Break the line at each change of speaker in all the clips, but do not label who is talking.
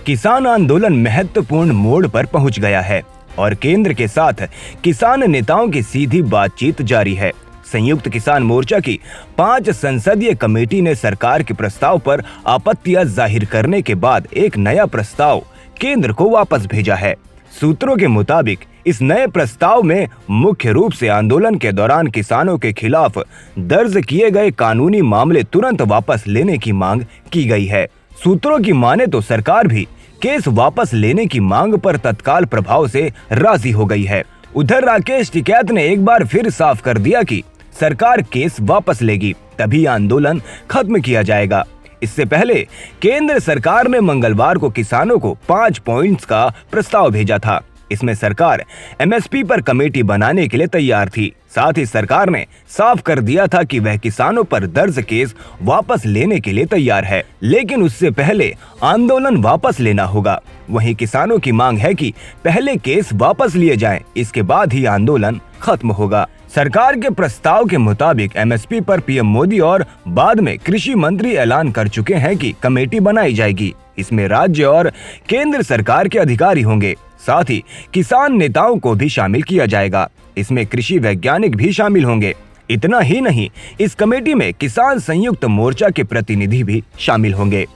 किसान आंदोलन महत्वपूर्ण मोड़ पर पहुंच गया है और केंद्र के साथ किसान नेताओं की सीधी बातचीत जारी है। संयुक्त किसान मोर्चा की 5 संसदीय कमेटी ने सरकार के प्रस्ताव पर आपत्तियां जाहिर करने के बाद एक नया प्रस्ताव केंद्र को वापस भेजा है। सूत्रों के मुताबिक इस नए प्रस्ताव में मुख्य रूप से आंदोलन के दौरान किसानों के खिलाफ दर्ज किए गए कानूनी मामले तुरंत वापस लेने की मांग की गई है। सूत्रों की माने तो सरकार भी केस वापस लेने की मांग पर तत्काल प्रभाव से राजी हो गई है। उधर राकेश टिकैत ने एक बार फिर साफ कर दिया कि सरकार केस वापस लेगी तभी आंदोलन खत्म किया जाएगा। इससे पहले केंद्र सरकार ने मंगलवार को किसानों को 5 पॉइंट्स का प्रस्ताव भेजा था। इसमें सरकार एमएसपी पर कमेटी बनाने के लिए तैयार थी। साथ ही सरकार ने साफ कर दिया था कि वह किसानों पर दर्ज केस वापस लेने के लिए तैयार है, लेकिन उससे पहले आंदोलन वापस लेना होगा। वहीं किसानों की मांग है कि पहले केस वापस लिए जाएं, इसके बाद ही आंदोलन खत्म होगा। सरकार के प्रस्ताव के मुताबिक एमएसपी पर पीएम मोदी और बाद में कृषि मंत्री ऐलान कर चुके हैं कि कमेटी बनाई जाएगी। इसमें राज्य और केंद्र सरकार के अधिकारी होंगे, साथ ही किसान नेताओं को भी शामिल किया जाएगा। इसमें कृषि वैज्ञानिक भी शामिल होंगे। इतना ही नहीं, इस कमेटी में किसान संयुक्त मोर्चा के प्रतिनिधि भी शामिल होंगे।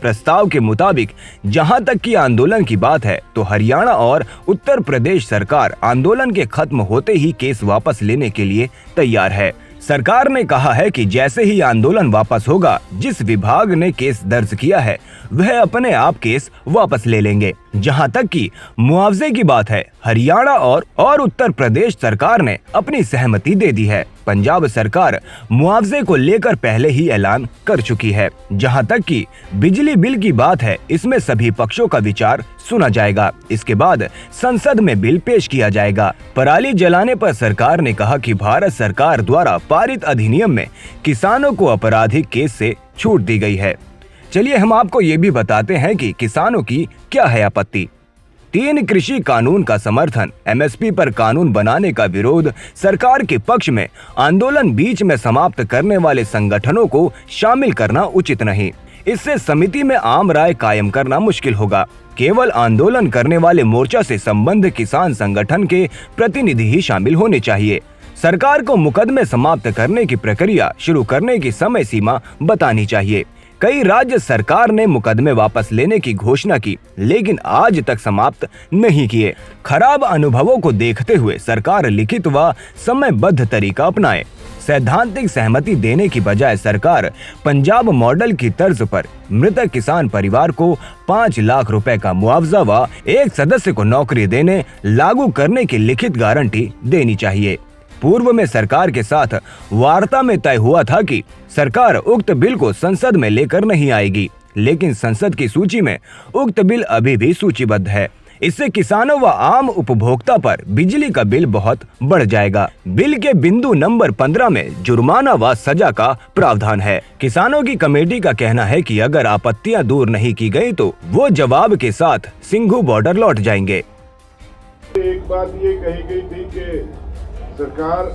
प्रस्ताव के मुताबिक जहां तक की आंदोलन की बात है तो हरियाणा और उत्तर प्रदेश सरकार आंदोलन के खत्म होते ही केस वापस लेने के लिए तैयार है। सरकार ने कहा है कि जैसे ही आंदोलन वापस होगा, जिस विभाग ने केस दर्ज किया है वह अपने आप केस वापस ले लेंगे। जहां तक कि मुआवजे की बात है, हरियाणा और उत्तर प्रदेश सरकार ने अपनी सहमति दे दी है। पंजाब सरकार मुआवजे को लेकर पहले ही ऐलान कर चुकी है। जहां तक कि बिजली बिल की बात है, इसमें सभी पक्षों का विचार सुना जाएगा। इसके बाद संसद में बिल पेश किया जाएगा। पराली जलाने पर सरकार ने कहा कि भारत सरकार द्वारा पारित अधिनियम में किसानों को आपराधिक केस से छूट दी गई है। चलिए हम आपको ये भी बताते हैं कि किसानों की क्या है आपत्ति। 3 कृषि कानून का समर्थन, एमएसपी पर कानून बनाने का विरोध, सरकार के पक्ष में आंदोलन बीच में समाप्त करने वाले संगठनों को शामिल करना उचित नहीं। इससे समिति में आम राय कायम करना मुश्किल होगा। केवल आंदोलन करने वाले मोर्चा से संबद्ध किसान संगठन के प्रतिनिधि ही शामिल होने चाहिए। सरकार को मुकदमे समाप्त करने की प्रक्रिया शुरू करने की समय सीमा बतानी चाहिए। कई राज्य सरकार ने मुकदमे वापस लेने की घोषणा की, लेकिन आज तक समाप्त नहीं किए। खराब अनुभवों को देखते हुए सरकार लिखित व समयबद्ध तरीका अपनाए। सैद्धांतिक सहमति देने की बजाय सरकार पंजाब मॉडल की तर्ज पर मृतक किसान परिवार को 5 लाख रुपए का मुआवजा व एक सदस्य को नौकरी देने लागू करने की लिखित गारंटी देनी चाहिए। पूर्व में सरकार के साथ वार्ता में तय हुआ था कि सरकार उक्त बिल को संसद में लेकर नहीं आएगी, लेकिन संसद की सूची में उक्त बिल अभी भी सूचीबद्ध है। इससे किसानों व आम उपभोक्ता पर बिजली का बिल बहुत बढ़ जाएगा। बिल के बिंदु नंबर 15 में जुर्माना व सजा का प्रावधान है। किसानों की कमेटी का कहना है कि अगर आपत्तियां दूर नहीं की गई तो वो जवाब के साथ सिंघू बॉर्डर लौट जाएंगे।
एक बात ये कही गई थी कि सरकार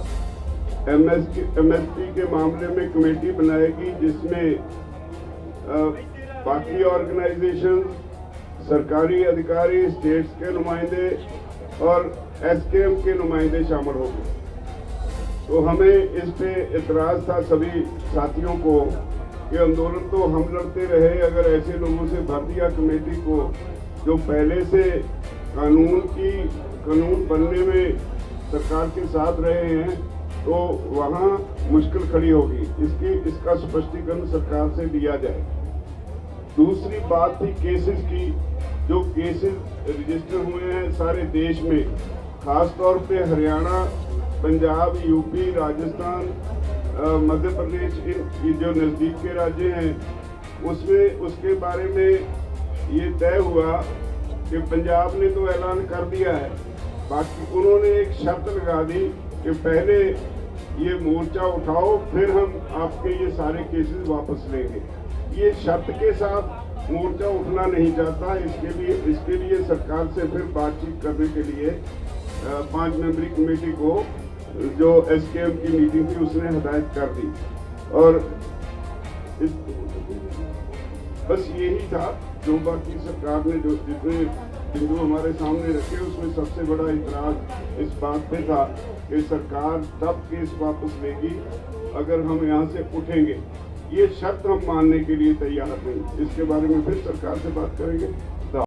एमएसपी के मामले में कमेटी बनाएगी, जिसमें बाकी ऑर्गेनाइजेशन, सरकारी अधिकारी, स्टेट्स के नुमाइंदे और एसकेएम के नुमाइंदे शामिल होंगे। तो हमें इस पे इतराज था सभी साथियों को कि आंदोलन तो हम लड़ते रहे, अगर ऐसे लोगों से भर दिया कमेटी को जो पहले से कानून बनने में सरकार के साथ रहे हैं, तो वहाँ मुश्किल खड़ी होगी। इसका स्पष्टीकरण सरकार से दिया जाए। दूसरी बात थी केसेस की। जो केसेस रजिस्टर हुए हैं सारे देश में, खास तौर पे हरियाणा, पंजाब, यूपी, राजस्थान, मध्य प्रदेश, ये जो नज़दीक के राज्य हैं, उसमें उसके बारे में ये तय हुआ कि पंजाब ने तो ऐलान कर दिया है, बाकी उन्होंने एक शर्त लगा दी कि पहले ये मोर्चा उठाओ, फिर हम आपके ये सारे केसेस वापस लेंगे। ये शर्त के साथ मोर्चा उठना नहीं चाहता। इसके लिए सरकार से फिर बातचीत करने के लिए 5 मेंबरी कमेटी को, जो एसकेएम की मीटिंग थी, उसने हदायत कर दी। और बस यही था जो बाकी सरकार ने जो जितने बिंदु हमारे सामने रखे उसमें सबसे बड़ा इतराज इस बात पे था कि सरकार तब केस वापस लेगी अगर हम यहाँ से उठेंगे। ये शर्त हम मानने के लिए तैयार नहीं, इसके बारे में फिर सरकार से बात करेंगे।